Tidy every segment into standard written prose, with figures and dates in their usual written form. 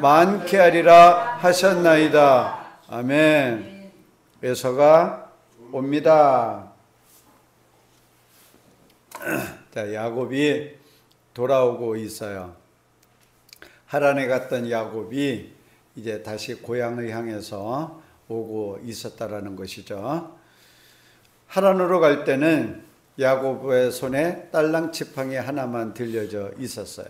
많게 하리라 하셨나이다. 아멘. 에서가 옵니다. 자, 야곱이 돌아오고 있어요. 하란에 갔던 야곱이 이제 다시 고향을 향해서 오고 있었다라는 것이죠. 하란으로 갈 때는 야곱의 손에 딸랑 지팡이 하나만 들려져 있었어요.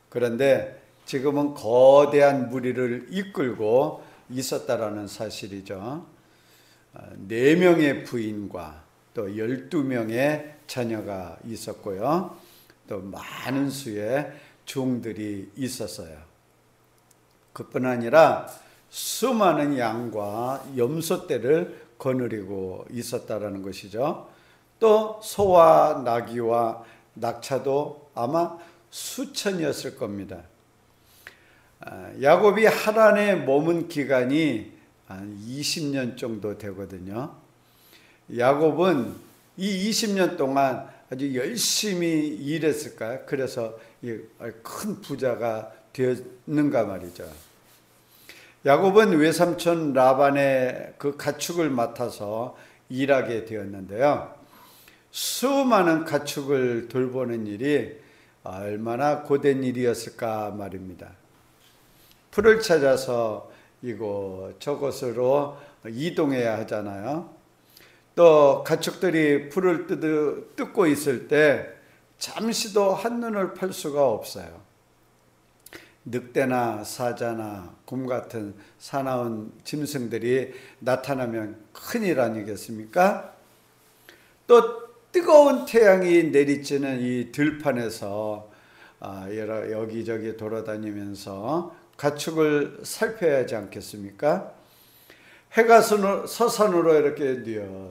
그런데 지금은 거대한 무리를 이끌고 있었다라는 사실이죠. 4명의 부인과 또 12명의 자녀가 있었고요. 또 많은 수의 종들이 있었어요. 그뿐 아니라 수많은 양과 염소떼를 거느리고 있었다라는 것이죠. 또 소와 나귀와 낙차도 아마 수천이었을 겁니다. 야곱이 하란에 머문 기간이 한 20년 정도 되거든요. 야곱은 이 20년 동안 아주 열심히 일했을까요? 그래서 큰 부자가 되었는가 말이죠. 야곱은 외삼촌 라반의 그 가축을 맡아서 일하게 되었는데요. 수많은 가축을 돌보는 일이 얼마나 고된 일이었을까 말입니다. 풀을 찾아서 이곳 저곳으로 이동해야 하잖아요. 또 가축들이 풀을 뜯고 있을 때 잠시도 한눈을 팔 수가 없어요. 늑대나 사자나 곰 같은 사나운 짐승들이 나타나면 큰일 아니겠습니까? 또 뜨거운 태양이 내리쬐는 이 들판에서 여기저기 돌아다니면서 가축을 살펴야 하지 않겠습니까? 해가 서산으로 이렇게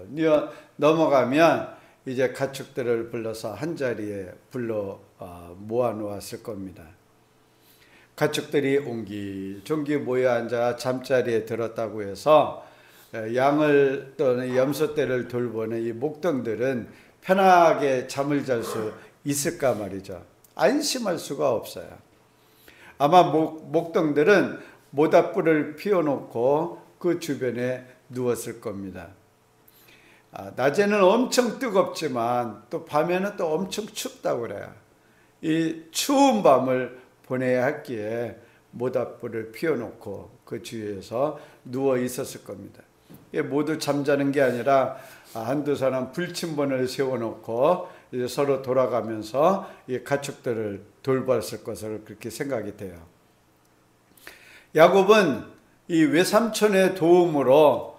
뉘어 넘어가면 이제 가축들을 불러서 한자리에 불러 모아 놓았을 겁니다. 가축들이 옹기종기 모여 앉아 잠자리에 들었다고 해서 양을 또는 염소떼를 돌보는 이 목동들은 편하게 잠을 잘 수 있을까 말이죠. 안심할 수가 없어요. 아마 목동들은 모닥불을 피워놓고 그 주변에 누웠을 겁니다. 낮에는 엄청 뜨겁지만 또 밤에는 또 엄청 춥다고 그래요. 이 추운 밤을 보내야 했기에 모닥불을 피워놓고 그 주위에서 누워 있었을 겁니다. 모두 잠자는 게 아니라 한두 사람 불침번을 세워놓고 이제 서로 돌아가면서 이 가축들을 돌봤을 것으로 그렇게 생각이 돼요. 야곱은 이 외삼촌의 도움으로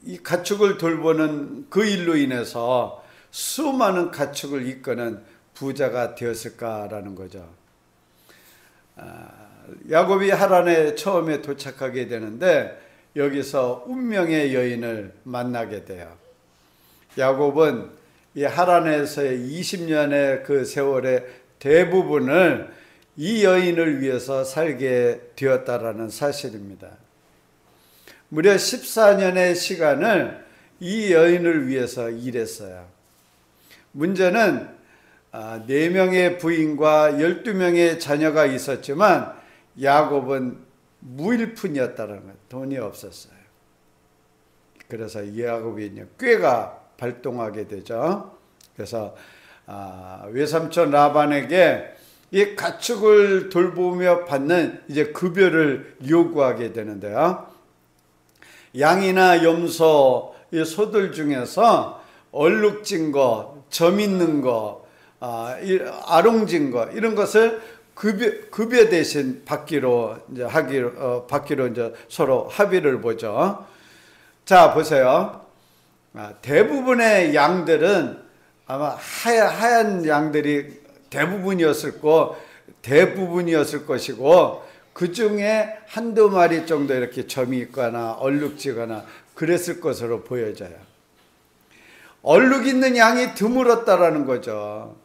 이 가축을 돌보는 그 일로 인해서 수많은 가축을 이끄는 부자가 되었을까라는 거죠. 야곱이 하란에 처음에 도착하게 되는데 여기서 운명의 여인을 만나게 돼요. 야곱은 이 하란에서의 20년의 그 세월의 대부분을 이 여인을 위해서 살게 되었다라는 사실입니다. 무려 14년의 시간을 이 여인을 위해서 일했어요. 문제는 4명의 부인과 12명의 자녀가 있었지만 야곱은 무일푼이었다는 것, 돈이 없었어요. 그래서 야곱이 꾀가 발동하게 되죠. 그래서 외삼촌 라반에게 이 가축을 돌보며 받는 이제 급여를 요구하게 되는데요. 양이나 염소, 이 소들 중에서 얼룩진 거, 점 있는 거, 아롱진 거 이런 것을 급여 대신 받기로 이제 서로 합의를 보죠. 자, 보세요. 대부분의 양들은 아마 하얀 양들이 대부분이었을 것이고 그 중에 한두 마리 정도 이렇게 점이 있거나 얼룩지거나 그랬을 것으로 보여져요. 얼룩 있는 양이 드물었다라는 거죠.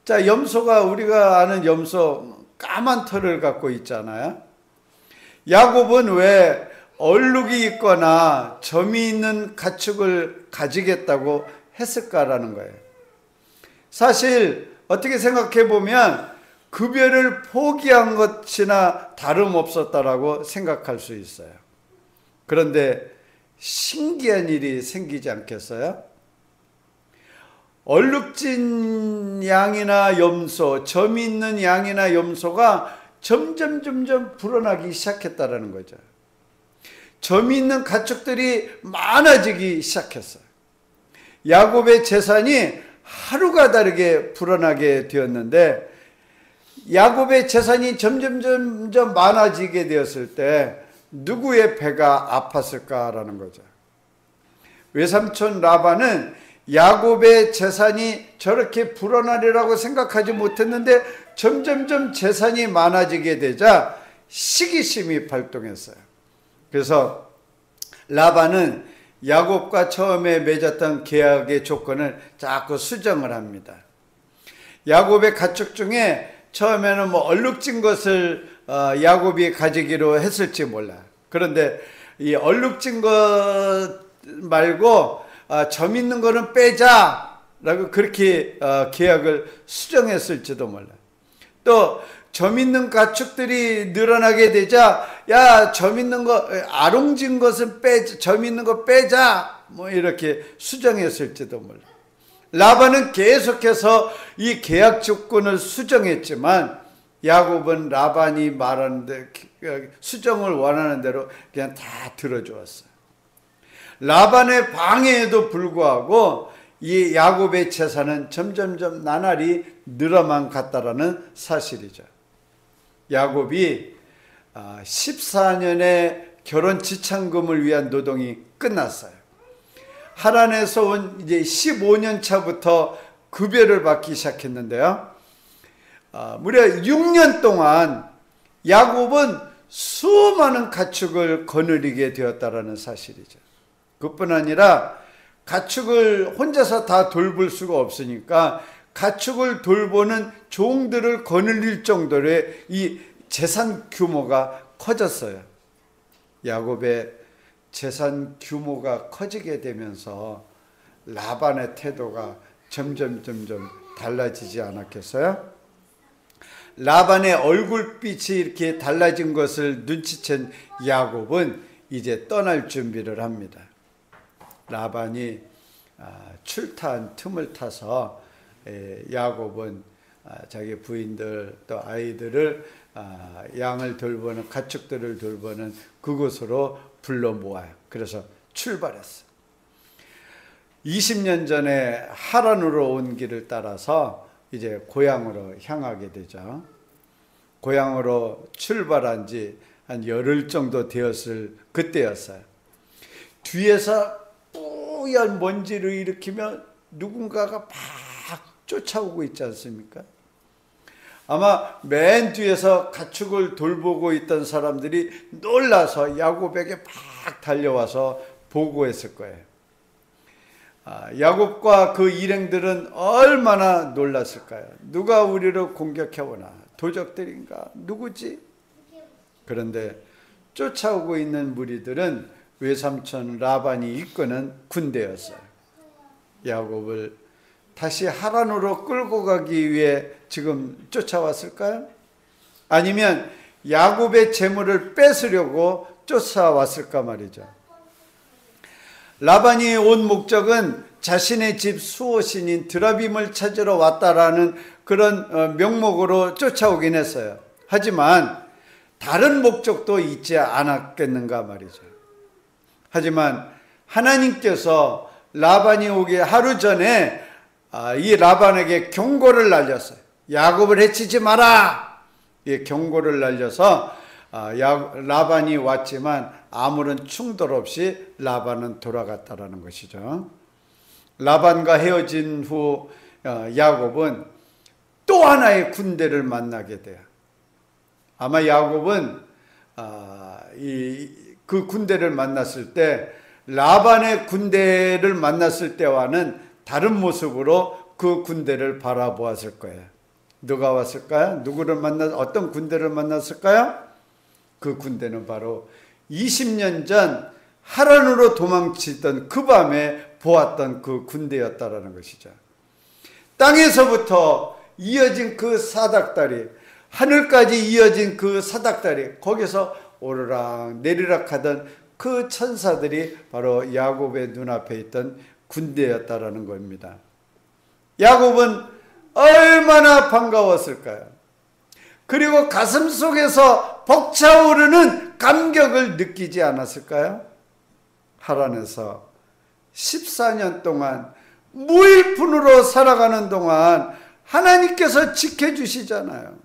자, 염소가 우리가 아는 염소 까만 털을 갖고 있잖아요. 야곱은 왜 얼룩이 있거나 점이 있는 가축을 가지겠다고 했을까라는 거예요. 사실 어떻게 생각해 보면 급여를 포기한 것이나 다름없었다라고 생각할 수 있어요. 그런데 신기한 일이 생기지 않겠어요? 얼룩진 양이나 염소, 점이 있는 양이나 염소가 점점 불어나기 시작했다라는 거죠. 점이 있는 가축들이 많아지기 시작했어요. 야곱의 재산이 하루가 다르게 불어나게 되었는데, 야곱의 재산이 점점 많아지게 되었을 때 누구의 배가 아팠을까라는 거죠. 외삼촌 라반은 야곱의 재산이 저렇게 불어나리라고 생각하지 못했는데 점점 재산이 많아지게 되자 시기심이 발동했어요. 그래서 라반은 야곱과 처음에 맺었던 계약의 조건을 자꾸 수정을 합니다. 야곱의 가축 중에 처음에는 얼룩진 것을 야곱이 가지기로 했을지 몰라. 그런데 이 얼룩진 것 말고 점 있는 거는 빼자라고 그렇게 계약을 수정했을지도 몰라. 또 점 있는 가축들이 늘어나게 되자, 야, 점 있는 거, 아롱진 것은 빼자, 점 있는 거 빼자, 이렇게 수정했을지도 몰라. 라반은 계속해서 이 계약 조건을 수정했지만 야곱은 라반이 말하는데 수정을 원하는 대로 그냥 다 들어주었어요. 라반의 방해에도 불구하고 이 야곱의 재산은 점점 나날이 늘어만 갔다라는 사실이죠. 야곱이 14년의 결혼 지참금을 위한 노동이 끝났어요. 하란에서 온 이제 15년 차부터 급여를 받기 시작했는데요. 무려 6년 동안 야곱은 수많은 가축을 거느리게 되었다라는 사실이죠. 그뿐 아니라 가축을 혼자서 다 돌볼 수가 없으니까 가축을 돌보는 종들을 거느릴 정도의 이 재산 규모가 커졌어요. 야곱의 재산 규모가 커지게 되면서 라반의 태도가 점점 달라지지 않았겠어요? 라반의 얼굴빛이 이렇게 달라진 것을 눈치챈 야곱은 이제 떠날 준비를 합니다. 라반이 출타한 틈을 타서 야곱은 자기 부인들 또 아이들을 양을 돌보는 가축들을 돌보는 그곳으로 불러 모아요. 그래서 출발했어. 20년 전에 하란으로 온 길을 따라서 이제 고향으로 향하게 되죠. 고향으로 출발한 지 한 열흘 정도 되었을 그때였어요. 뒤에서 뿌연 먼지를 일으키며 누군가가 막 쫓아오고 있지 않습니까? 아마 맨 뒤에서 가축을 돌보고 있던 사람들이 놀라서 야곱에게 막 달려와서 보고했을 거예요. 야곱과 그 일행들은 얼마나 놀랐을까요? 누가 우리를 공격해오나? 도적들인가? 누구지? 그런데 쫓아오고 있는 무리들은 외삼촌 라반이 이끄는 군대였어요. 야곱을 다시 하란으로 끌고 가기 위해 지금 쫓아왔을까요? 아니면 야곱의 재물을 뺏으려고 쫓아왔을까 말이죠. 라반이 온 목적은 자신의 집 수호신인 드라빔을 찾으러 왔다라는 그런 명목으로 쫓아오긴 했어요. 하지만 다른 목적도 있지 않았겠는가 말이죠. 하지만 하나님께서 라반이 오기 하루 전에 이 라반에게 경고를 날렸어요. 야곱을 해치지 마라! 이 경고를 날려서 라반이 왔지만 아무런 충돌 없이 라반은 돌아갔다라는 것이죠. 라반과 헤어진 후 야곱은 또 하나의 군대를 만나게 돼요. 아마 야곱은 그 군대를 만났을 때 라반의 군대를 만났을 때와는 다른 모습으로 그 군대를 바라보았을 거예요. 누가 왔을까요? 어떤 군대를 만났을까요? 그 군대는 바로 20년 전 하란으로 도망치던 그 밤에 보았던 그 군대였다라는 것이죠. 땅에서부터 이어진 그 사닥다리, 하늘까지 이어진 그 사닥다리, 거기서 오르락 내리락 하던 그 천사들이 바로 야곱의 눈앞에 있던 군대였다라는 겁니다. 야곱은 얼마나 반가웠을까요? 그리고 가슴 속에서 벅차오르는 감격을 느끼지 않았을까요? 하란에서 14년 동안 무일푼으로 살아가는 동안 하나님께서 지켜주시잖아요.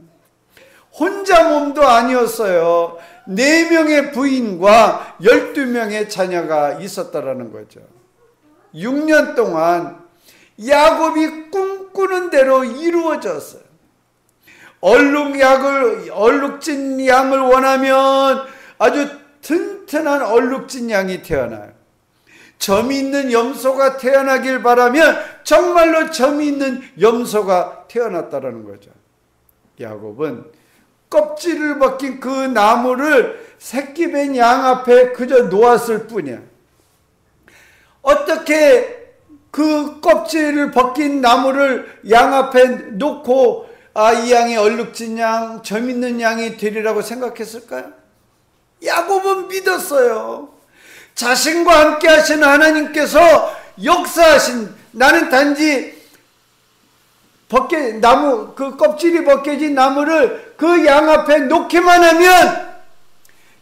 혼자 몸도 아니었어요. 4명의 부인과 12명의 자녀가 있었다라는 거죠. 6년 동안 야곱이 꿈꾸는 대로 이루어졌어요. 얼룩진 양을 원하면 아주 튼튼한 얼룩진 양이 태어나요. 점이 있는 염소가 태어나길 바라면 정말로 점이 있는 염소가 태어났다라는 거죠. 야곱은 껍질을 벗긴 그 나무를 새끼 뺀 양 앞에 그저 놓았을 뿐이야. 어떻게 그 껍질을 벗긴 나무를 양 앞에 놓고 이 양이 얼룩진 양, 점 있는 양이 되리라고 생각했을까요? 야곱은 믿었어요. 자신과 함께 하신 하나님께서 역사하신, 나는 단지 나무, 그 껍질이 벗겨진 나무를 그 양 앞에 놓기만 하면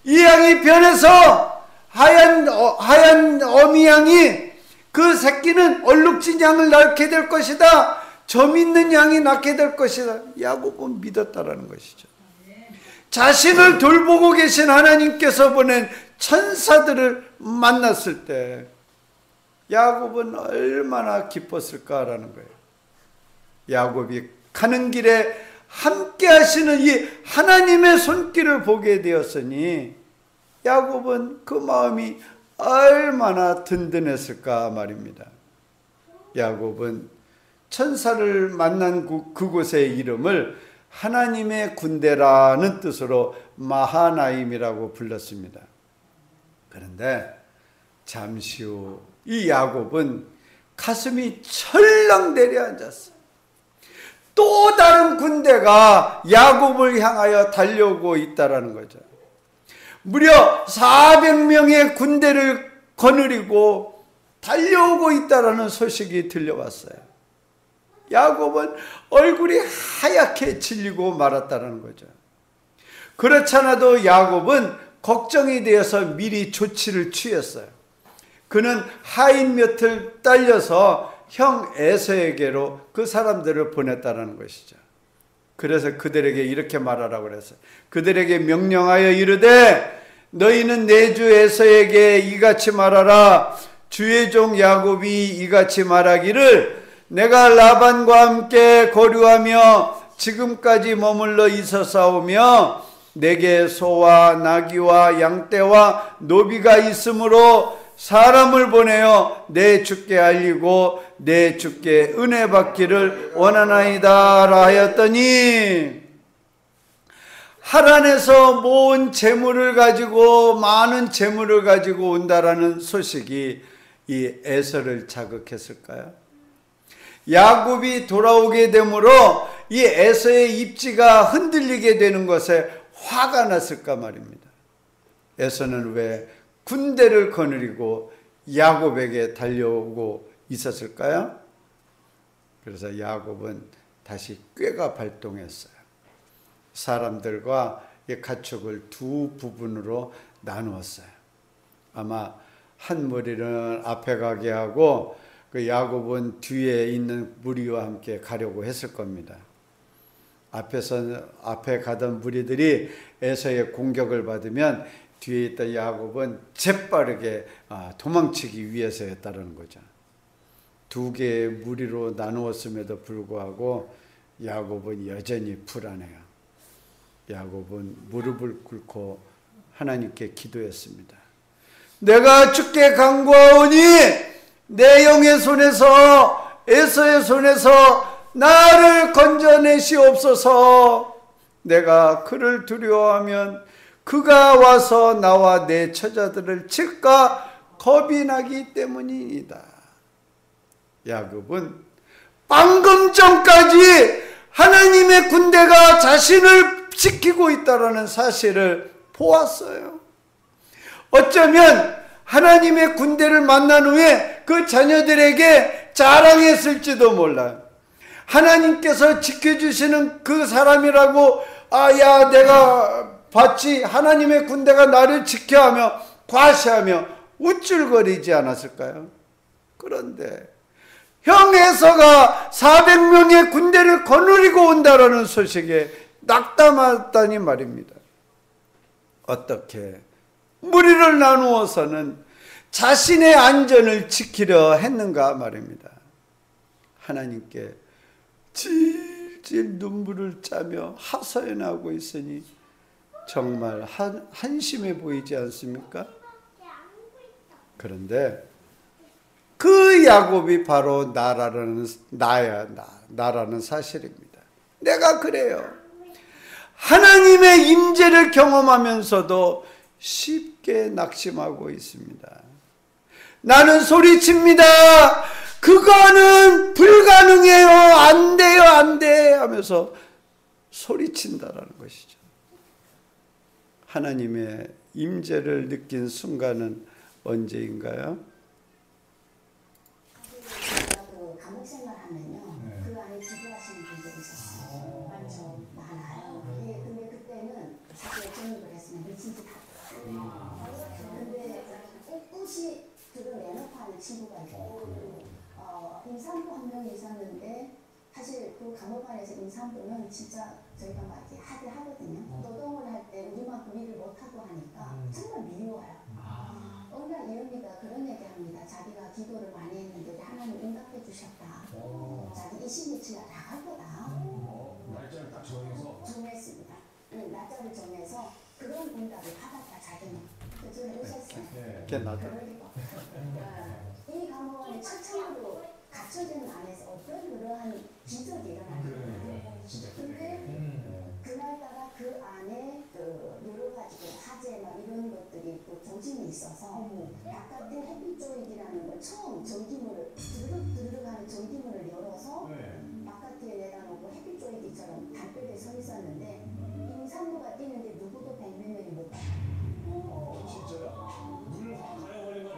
이 양이 변해서 하얀 어미 양이, 그 새끼는 얼룩진 양을 낳게 될 것이다. 점 있는 양이 낳게 될 것이다. 야곱은 믿었다라는 것이죠. 자신을 돌보고 계신 하나님께서 보낸 천사들을 만났을 때 야곱은 얼마나 기뻤을까라는 거예요. 야곱이 가는 길에 함께 하시는 이 하나님의 손길을 보게 되었으니 야곱은 그 마음이 얼마나 든든했을까 말입니다. 야곱은 천사를 만난 그곳의 이름을 하나님의 군대라는 뜻으로 마하나임이라고 불렀습니다. 그런데 잠시 후 이 야곱은 가슴이 철렁 내려앉았어요. 또 다른 군대가 야곱을 향하여 달려오고 있다라는 거죠. 무려 400명의 군대를 거느리고 달려오고 있다라는 소식이 들려왔어요. 야곱은 얼굴이 하얗게 질리고 말았다는 거죠. 그렇잖아도 야곱은 걱정이 되어서 미리 조치를 취했어요. 그는 하인 몇을 딸려서 형 에서에게로 그 사람들을 보냈다는 것이죠. 그래서 그들에게 이렇게 말하라고 그랬어요. 그들에게 명령하여 이르되 너희는 내 주 에서에게 이같이 말하라. 주의 종 야곱이 이같이 말하기를 내가 라반과 함께 거류하며 지금까지 머물러 있었사오며 내게 소와 나귀와 양떼와 노비가 있으므로 사람을 보내어 내 주께 알리고 내 주께 은혜 받기를 원하나이다 하였더니 하란에서 모은 재물을 가지고 많은 재물을 가지고 온다라는 소식이 이 에서를 자극했을까요? 야곱이 돌아오게 되므로 이 에서의 입지가 흔들리게 되는 것에 화가 났을까 말입니다. 에서는 왜 군대를 거느리고 야곱에게 달려오고 있었을까요? 그래서 야곱은 다시 꾀가 발동했어요. 사람들과 이 가축을 두 부분으로 나누었어요. 아마 한 무리는 앞에 가게 하고 그 야곱은 뒤에 있는 무리와 함께 가려고 했을 겁니다. 앞에 가던 무리들이 에서의 공격을 받으면 뒤에 있던 야곱은 재빠르게 도망치기 위해서였다는 거죠. 두 개의 무리로 나누었음에도 불구하고 야곱은 여전히 불안해요. 야곱은 무릎을 꿇고 하나님께 기도했습니다. 내가 주께 간구하오니 내 영의 손에서 에서의 손에서 나를 건져내시옵소서. 내가 그를 두려워하면 그가 와서 나와 내 처자들을 칠까 겁이 나기 때문이다. 야곱은 방금 전까지 하나님의 군대가 자신을 지키고 있다는 사실을 보았어요. 어쩌면 하나님의 군대를 만난 후에 그 자녀들에게 자랑했을지도 몰라요. 하나님께서 지켜주시는 그 사람이라고, 야, 내가 봤지, 하나님의 군대가 나를 지켜하며 과시하며 우쭐거리지 않았을까요? 그런데 형 에서가 400명의 군대를 거느리고 온다라는 소식에 낙담하다니 말입니다. 어떻게 무리를 나누어서는 자신의 안전을 지키려 했는가 말입니다. 하나님께 질질 눈물을 짜며 하소연하고 있으니 정말 한심해 보이지 않습니까? 그런데 그 야곱이 바로 나라는 사실입니다. 내가 그래요. 하나님의 임재를 경험하면서도 쉽게 낙심하고 있습니다. 나는 소리칩니다. 그거는 불가능해요. 안 돼요. 안 돼. 하면서 소리친다라는 것이죠. 하나님의 임재를 느낀 순간은 언제인가요? 감옥 생활하면요, 그 안에 기도하시는 분들이 있었어요. 많죠, 많아요. 근데 그때는 자기가 정립을 했으면 미친 듯 하더라고요. 근데 꿋꿋이 그걸 내놓고 하는 친구가 있고, 임산부 한 명이 있었는데, 사실 그 감옥 안에서 임산부는 진짜 저희가 막 이렇게 하거든요. 노동을 할 때 우리만큼 일을 못하고 하니까 정말 미워요. 어느 날 이 언니가 그런 얘기 합니다. 자기가 기도를 많이 했는데 하나님 응답해 주셨다. 자기 20며칠 나갈 거다. 날짜를 딱 정했습니다. 날짜를 정해서 그런 응답을 받았다. 자기는. 그래서 오셨어요. 그러니까 이 감옥 안에 철창으로 갇혀진 안에서 어떤 그러한 기적이 일어나는 거예요. 근데 그날따라 그 안에 여러 가지 화재 막 이런 것들이 또 정신이 있어서 바깥에 햇빛 조이기라는 걸 처음 전기문을 드르륵 하는 전기문을 열어서 바깥에 내다놓고 햇빛 조이기처럼 담벼락에 서 있었는데 임산부가 뛰는데 누구도 100몇 명이 못 봤어요. 진짜요? 물 가요 걸린가?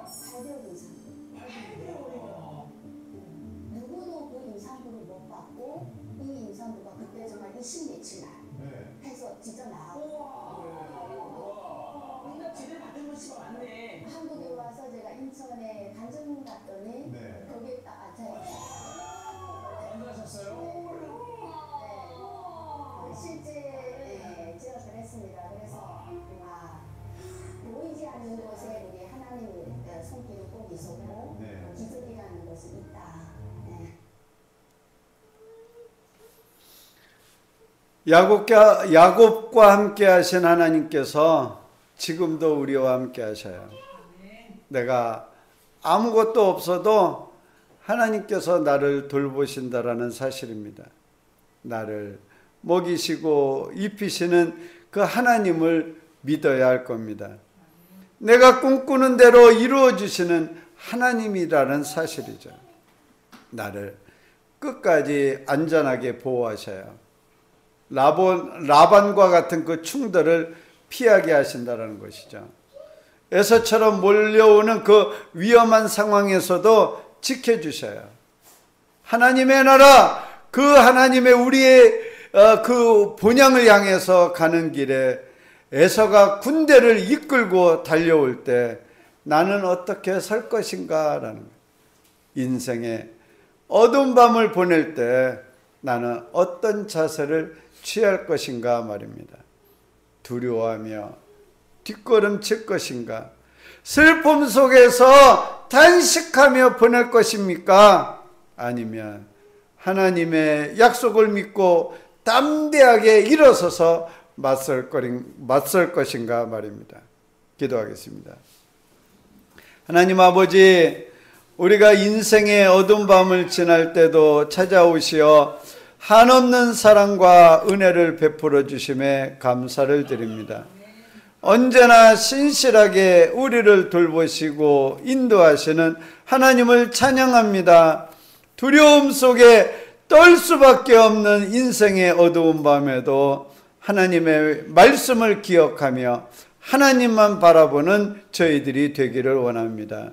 8개월 임산부. 누구도 그 임산부를 못 봤고 이 임산부가 그때 정말 20며칠 날 해서 진짜 나오고 뭔가 제대로 받은 것이 많네. 한국에 와서 제가 인천에 간증 갔더니 거기에 딱 앉아있어요. 만나셨어요? 네. 실제 제가 그랬습니다. 그래서 보이지 않는 곳에 우리 하나님의 손길이 꼭 있었고 기적이라는 것이 있다. 야곱과 함께 하신 하나님께서 지금도 우리와 함께 하셔요. 내가 아무것도 없어도 하나님께서 나를 돌보신다라는 사실입니다. 나를 먹이시고 입히시는 그 하나님을 믿어야 할 겁니다. 내가 꿈꾸는 대로 이루어 주시는 하나님이라는 사실이죠. 나를 끝까지 안전하게 보호하셔요. 라반과 같은 그 충돌을 피하게 하신다는 것이죠. 에서처럼 몰려오는 그 위험한 상황에서도 지켜주셔요. 하나님의 나라, 그 하나님의 우리의 그 본향을 향해서 가는 길에 에서가 군대를 이끌고 달려올 때 나는 어떻게 설 것인가 라는 거예요. 인생의 어두운 밤을 보낼 때 나는 어떤 자세를 취할 것인가 말입니다. 두려워하며 뒷걸음칠 것인가? 슬픔 속에서 단식하며 보낼 것입니까? 아니면 하나님의 약속을 믿고 담대하게 일어서서 맞설 것인가 말입니다. 기도하겠습니다. 하나님 아버지, 우리가 인생의 어두운 밤을 지날 때도 찾아오시어 한없는 사랑과 은혜를 베풀어 주심에 감사를 드립니다. 언제나 신실하게 우리를 돌보시고 인도하시는 하나님을 찬양합니다. 두려움 속에 떨 수밖에 없는 인생의 어두운 밤에도 하나님의 말씀을 기억하며 하나님만 바라보는 저희들이 되기를 원합니다.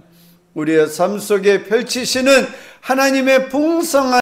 우리의 삶 속에 펼치시는 하나님의 풍성한